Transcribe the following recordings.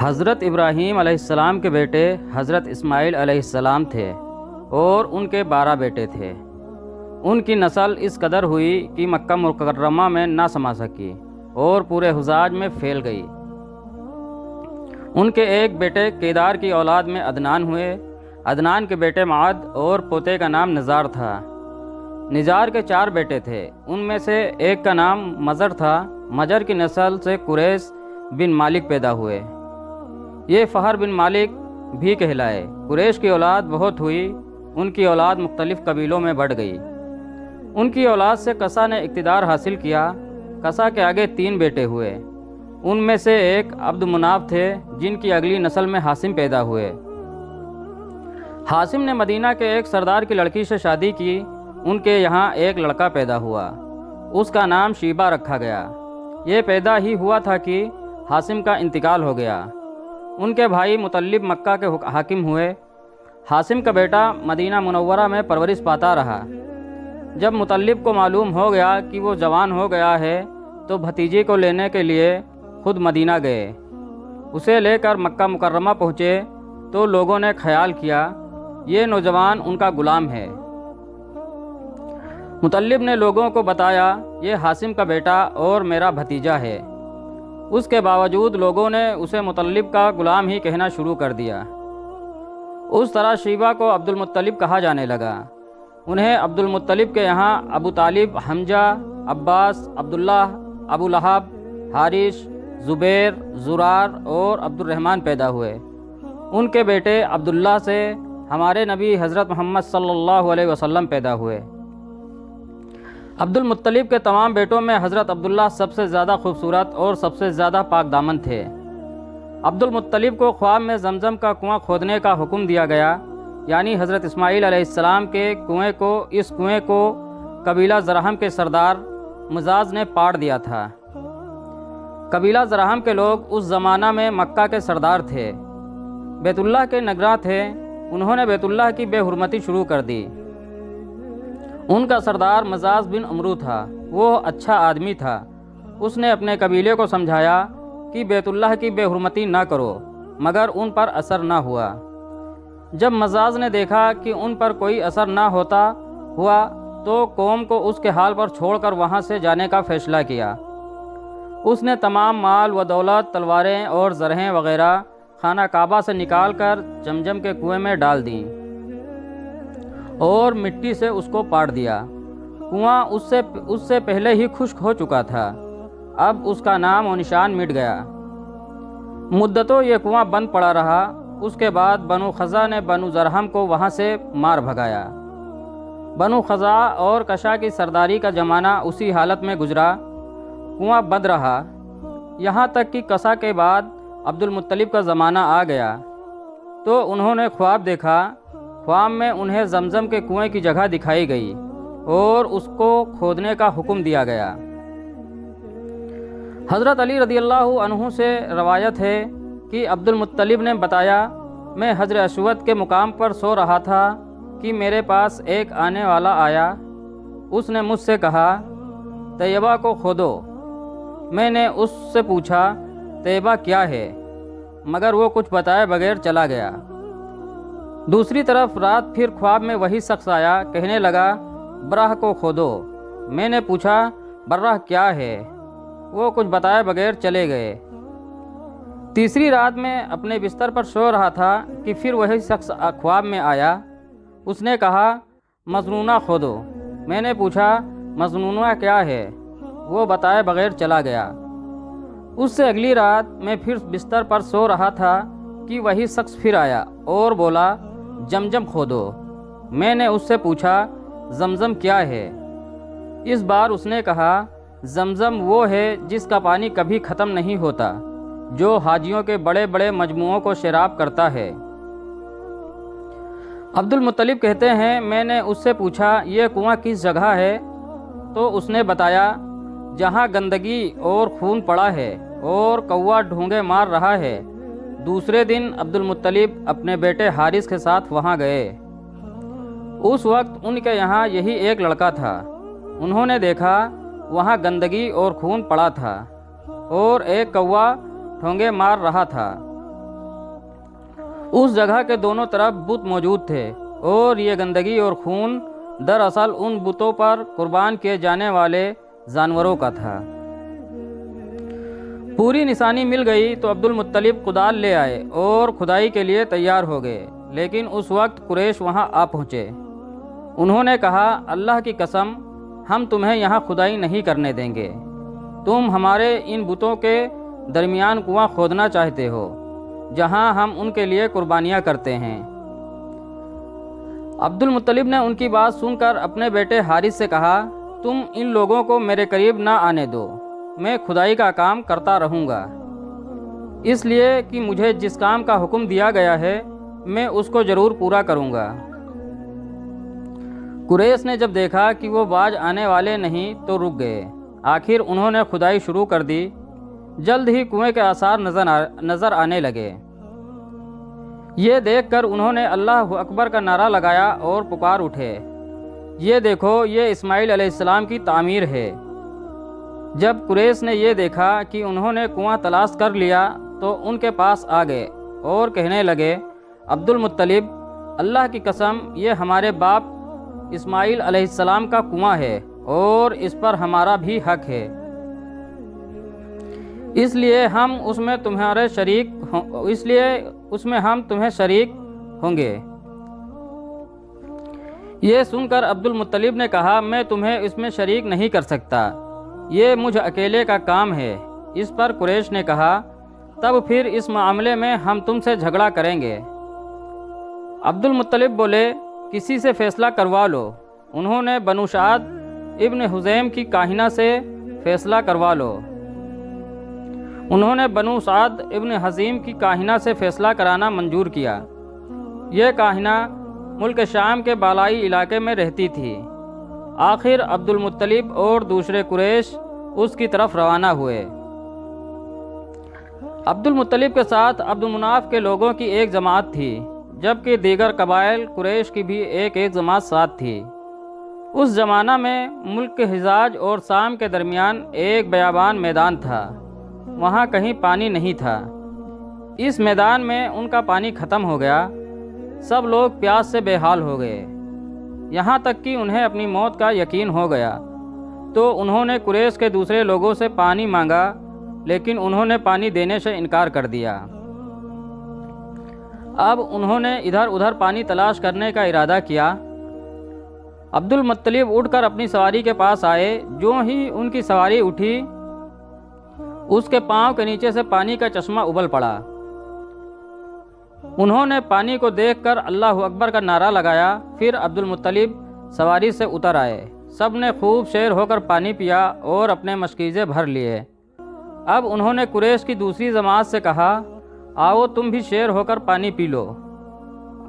حضرت ابراہیم علیہ السلام کے بیٹے حضرت اسماعیل علیہ السلام تھے اور ان کے 12 بیٹے تھے۔ ان کی نسل اس قدر ہوئی کہ مکہ مکرمہ میں نہ سما سکی اور پورے حجاز میں پھیل گئی۔ ان کے ایک بیٹے کیدار کی اولاد میں عدنان ہوئے۔ عدنان کے بیٹے معد اور پوتے کا نام نزار تھا۔ نزار کے 4 بیٹے تھے، ان میں سے ایک کا نام مزر تھا۔ مجر کی نسل سے قریش بن مالک پیدا ہوئے، یہ فہر بن مالک بھی کہلائے۔ قریش کی اولاد بہت ہوئی، ان کی اولاد مختلف قبیلوں میں بڑھ گئی۔ ان کی اولاد سے قصہ نے اقتدار حاصل کیا۔ قصہ کے آگے 3 بیٹے ہوئے، ان میں سے ایک عبد مناف تھے جن کی اگلی نسل میں حاسم پیدا ہوئے۔ حاسم نے مدینہ کے ایک سردار کی لڑکی سے شادی کی، ان کے یہاں ایک لڑکا پیدا ہوا، اس کا نام شیبہ رکھا گیا۔ یہ پیدا ہی ہوا تھا کہ حاسم کا انتقال ہو گیا۔ ان کے بھائی مطلب مکہ کے حاکم ہوئے۔ حاسم کا بیٹا مدینہ منورہ میں پرورش پاتا رہا۔ جب مطلب کو معلوم ہو گیا کہ وہ جوان ہو گیا ہے تو بھتیجے کو لینے کے لیے خود مدینہ گئے۔ اسے لے کر مکہ مکرمہ پہنچے تو لوگوں نے خیال کیا یہ نوجوان ان کا غلام ہے۔ مطلب نے لوگوں کو بتایا یہ حاسم کا بیٹا اور میرا بھتیجا ہے۔ اس کے باوجود لوگوں نے اسے مطلب کا غلام ہی کہنا شروع کر دیا۔ اس طرح شیبہ کو عبد المطلب کہا جانے لگا۔ انہیں عبد المطلب کے یہاں ابو طالب، حمزہ، عباس، عبداللہ، ابو لہب، حارث، زبیر، زرار اور عبد الرحمن پیدا ہوئے۔ ان کے بیٹے عبداللہ سے ہمارے نبی حضرت محمد صلی اللہ علیہ وسلم پیدا ہوئے۔ عبد المطلب کے تمام بیٹوں میں حضرت عبداللہ سب سے زیادہ خوبصورت اور سب سے زیادہ پاک دامن تھے۔ عبد المطلب کو خواب میں زمزم کا کنواں کھودنے کا حکم دیا گیا، یعنی حضرت اسماعیل علیہ السلام کے اس کنویں کو قبیلہ زرہم کے سردار مزاز نے پاڑ دیا تھا۔ قبیلہ زرہم کے لوگ اس زمانہ میں مکہ کے سردار تھے، بیت اللہ کے نگراں تھے۔ انہوں نے بیت اللہ کی بے حرمتی شروع کر دی۔ ان کا سردار مزاز بن عمرو تھا، وہ اچھا آدمی تھا۔ اس نے اپنے قبیلے کو سمجھایا کہ بیت اللہ کی بے حرمتی نہ کرو، مگر ان پر اثر نہ ہوا۔ جب مزاز نے دیکھا کہ ان پر کوئی اثر نہ ہوا تو قوم کو اس کے حال پر چھوڑ کر وہاں سے جانے کا فیصلہ کیا۔ اس نے تمام مال و دولت، تلواریں اور زرہیں وغیرہ خانہ کعبہ سے نکال کر جمجم کے کنویں میں ڈال دیں اور مٹی سے اس کو پاٹ دیا۔ کنواں اس سے پہلے ہی خشک ہو چکا تھا، اب اس کا نام و نشان مٹ گیا۔ مدتوں یہ کنواں بند پڑا رہا۔ اس کے بعد بنو خزا نے بنو زرہم کو وہاں سے مار بھگایا۔ بنو خزا اور کشا کی سرداری کا زمانہ اسی حالت میں گزرا، کنواں بند رہا، یہاں تک کہ کسا کے بعد عبد المطلب کا زمانہ آ گیا تو انہوں نے خواب دیکھا۔ خواب میں انہیں زمزم کے کنویں کی جگہ دکھائی گئی اور اس کو کھودنے کا حکم دیا گیا۔ حضرت علی رضی اللہ عنہ سے روایت ہے کہ عبد المطلب نے بتایا میں حجر اسود کے مقام پر سو رہا تھا کہ میرے پاس ایک آنے والا آیا۔ اس نے مجھ سے کہا طیبہ کو کھودو۔ میں نے اس سے پوچھا طیبہ کیا ہے، مگر وہ کچھ بتائے بغیر چلا گیا۔ دوسری طرف رات پھر خواب میں وہی شخص آیا، کہنے لگا برہ کو کھودو۔ میں نے پوچھا برہ کیا ہے، وہ کچھ بتائے بغیر چلے گئے۔ تیسری رات میں اپنے بستر پر سو رہا تھا کہ پھر وہی شخص خواب میں آیا۔ اس نے کہا مظنونہ کھودو۔ میں نے پوچھا مظنونہ کیا ہے، وہ بتائے بغیر چلا گیا۔ اس سے اگلی رات میں پھر بستر پر سو رہا تھا کہ وہی شخص پھر آیا اور بولا جمجم کھودو۔ میں نے اس سے پوچھا زمزم کیا ہے۔ اس بار اس نے کہا زمزم وہ ہے جس کا پانی کبھی ختم نہیں ہوتا، جو حاجیوں کے بڑے بڑے مجموعوں کو سیراب کرتا ہے۔ عبد المطلب کہتے ہیں میں نے اس سے پوچھا یہ کنواں کس جگہ ہے تو اس نے بتایا جہاں گندگی اور خون پڑا ہے اور کوا ڈھونگے مار رہا ہے۔ دوسرے دن عبد المطلب اپنے بیٹے حارث کے ساتھ وہاں گئے۔ اس وقت ان کے یہاں یہی ایک لڑکا تھا۔ انہوں نے دیکھا وہاں گندگی اور خون پڑا تھا اور ایک کوا ڈھونگے مار رہا تھا۔ اس جگہ کے دونوں طرف بت موجود تھے اور یہ گندگی اور خون دراصل ان بتوں پر قربان کیے جانے والے جانوروں کا تھا۔ پوری نشانی مل گئی تو عبد المطلب کدال لے آئے اور کھدائی کے لیے تیار ہو گئے، لیکن اس وقت قریش وہاں آ پہنچے۔ انہوں نے کہا، اللہ کی قسم، ہم تمہیں یہاں کھدائی نہیں کرنے دیں گے۔ تم ہمارے ان بتوں کے درمیان کنواں کھودنا چاہتے ہو جہاں ہم ان کے لیے قربانیاں کرتے ہیں۔ عبد المطلب نے ان کی بات سن کر اپنے بیٹے حارث سے کہا، تم ان لوگوں کو میرے قریب نہ آنے دو، میں کھدائی کا کام کرتا رہوں گا، اس لیے کہ مجھے جس کام کا حکم دیا گیا ہے میں اس کو ضرور پورا کروں گا۔ قریش نے جب دیکھا کہ وہ باز آنے والے نہیں تو رک گئے۔ آخر انہوں نے کھدائی شروع کر دی۔ جلد ہی کنویں کے آثار نظر آنے لگے۔ یہ دیکھ کر انہوں نے اللہ اکبر کا نعرہ لگایا اور پکار اٹھے، یہ دیکھو، یہ اسماعیل علیہ السلام کی تعمیر ہے۔ جب قریش نے یہ دیکھا کہ انہوں نے کنواں تلاش کر لیا تو ان کے پاس آ گئے اور کہنے لگے، عبد المطلب، اللہ کی قسم، یہ ہمارے باپ اسماعیل علیہ السلام کا کنواں ہے اور اس پر ہمارا بھی حق ہے، اس لیے ہم اس میں تمہیں شریک ہوں گے۔ یہ سن کر عبد المطلب نے کہا، میں تمہیں اس میں شریک نہیں کر سکتا، یہ مجھ اکیلے کا کام ہے۔ اس پر قریش نے کہا، تب پھر اس معاملے میں ہم تم سے جھگڑا کریں گے۔ عبد المطلب بولے، کسی سے فیصلہ کروا لو۔ انہوں نے بنو سعد ابن حزیم کی کاہنہ سے فیصلہ کروا لو۔ انہوں نے بنو سعد ابن حزیم کی کاہنہ سے فیصلہ کرانا منظور کیا۔ یہ کاہنہ ملک شام کے بالائی علاقے میں رہتی تھی۔ آخر عبد المطلب اور دوسرے قریش اس کی طرف روانہ ہوئے۔ عبد المطلب کے ساتھ عبد مناف کے لوگوں کی ایک جماعت تھی، جبکہ دیگر قبائل قریش کی بھی ایک جماعت ساتھ تھی۔ اس زمانہ میں ملک حجاز اور شام کے درمیان ایک بیابان میدان تھا، وہاں کہیں پانی نہیں تھا۔ اس میدان میں ان کا پانی ختم ہو گیا، سب لوگ پیاس سے بے حال ہو گئے، یہاں تک کہ انہیں اپنی موت کا یقین ہو گیا۔ تو انہوں نے قریش کے دوسرے لوگوں سے پانی مانگا، لیکن انہوں نے پانی دینے سے انکار کر دیا۔ اب انہوں نے ادھر ادھر پانی تلاش کرنے کا ارادہ کیا۔ عبد المطلب اٹھ کر اپنی سواری کے پاس آئے۔ جو ہی ان کی سواری اٹھی، اس کے پاؤں کے نیچے سے پانی کا چشمہ ابل پڑا۔ انہوں نے پانی کو دیکھ کر اللہ اکبر کا نعرہ لگایا۔ پھر عبد المطلب سواری سے اتر آئے۔ سب نے خوب شیر ہو کر پانی پیا اور اپنے مشکیزے بھر لیے۔ اب انہوں نے قریش کی دوسری جماعت سے کہا، آؤ تم بھی شیر ہو کر پانی پی لو۔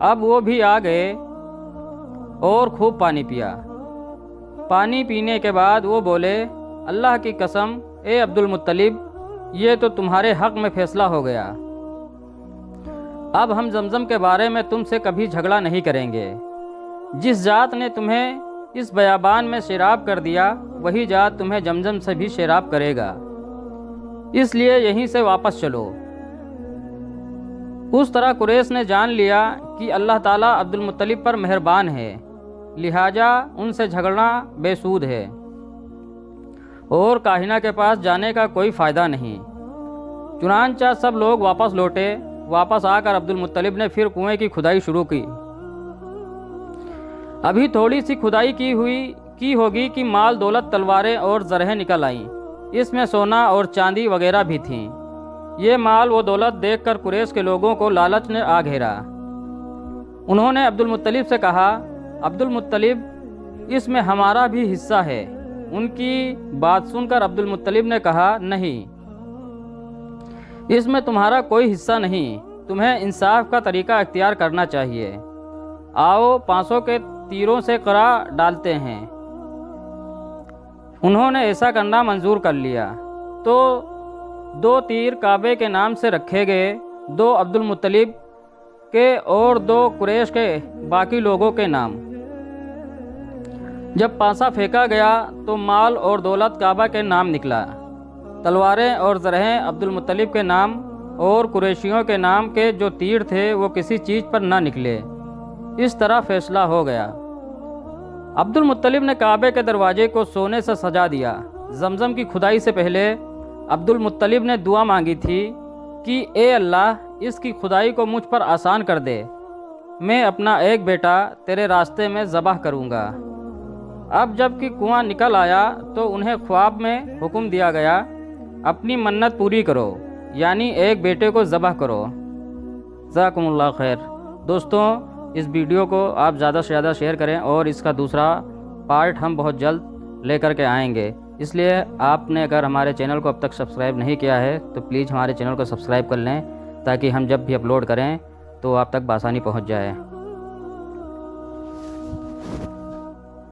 اب وہ بھی آ گئے اور خوب پانی پیا۔ پانی پینے کے بعد وہ بولے، اللہ کی قسم، اے عبد المطلب، یہ تو تمہارے حق میں فیصلہ ہو گیا۔ اب ہم زمزم کے بارے میں تم سے کبھی جھگڑا نہیں کریں گے۔ جس ذات نے تمہیں اس بیابان میں سیراب کر دیا، وہی ذات تمہیں زمزم سے بھی سیراب کرے گا، اس لیے یہیں سے واپس چلو۔ اس طرح قریش نے جان لیا کہ اللہ تعالیٰ عبد المطلب پر مہربان ہے، لہٰذا ان سے جھگڑنا بے سود ہے اور کاہنہ کے پاس جانے کا کوئی فائدہ نہیں۔ چنانچہ سب لوگ واپس لوٹے۔ واپس آ کر عبد المطلب نے پھر کنویں کی کھدائی شروع کی۔ ابھی تھوڑی سی کھدائی کی ہوگی کہ مال دولت، تلواریں اور زرہیں نکل آئیں۔ اس میں سونا اور چاندی وغیرہ بھی تھیں۔ یہ مال و دولت دیکھ کر قریش کے لوگوں کو لالچ نے آ گھیرا۔ انہوں نے عبد المطلب سے کہا، عبد المطلب، اس میں ہمارا بھی حصہ ہے۔ ان کی بات سن کر عبد المطلب نے کہا، نہیں، اس میں تمہارا کوئی حصہ نہیں، تمہیں انصاف کا طریقہ اختیار کرنا چاہیے۔ آؤ 500 کے تیروں سے قرع ڈالتے ہیں۔ انہوں نے ایسا کرنا منظور کر لیا۔ تو 2 تیر کعبے کے نام سے رکھے گئے، 2 عبد المطلب کے اور 2 قریش کے باقی لوگوں کے نام۔ جب پانسا پھینکا گیا تو مال اور دولت کعبہ کے نام نکلا، تلواریں اور زرہیں عبد المطلب کے نام اور قریشیوں کے نام کے جو تیر تھے وہ کسی چیز پر نہ نکلے۔ اس طرح فیصلہ ہو گیا۔ عبد المطلب نے کعبے کے دروازے کو سونے سے سجا دیا۔ زمزم کی کھدائی سے پہلے عبد المطلب نے دعا مانگی تھی کہ اے اللہ، اس کی کھدائی کو مجھ پر آسان کر دے، میں اپنا ایک بیٹا تیرے راستے میں ذبح کروں گا۔ اب جب کہ کنواں نکل آیا تو انہیں خواب میں حکم دیا گیا، اپنی منت پوری کرو، یعنی ایک بیٹے کو ذبح کرو۔ جزاکم اللہ خیر۔ دوستوں، اس ویڈیو کو آپ زیادہ سے زیادہ شیئر کریں اور اس کا دوسرا پارٹ ہم بہت جلد لے کر کے آئیں گے۔ اس لیے آپ نے اگر ہمارے چینل کو اب تک سبسکرائب نہیں کیا ہے تو پلیز ہمارے چینل کو سبسکرائب کر لیں، تاکہ ہم جب بھی اپلوڈ کریں تو آپ تک بآسانی پہنچ جائے۔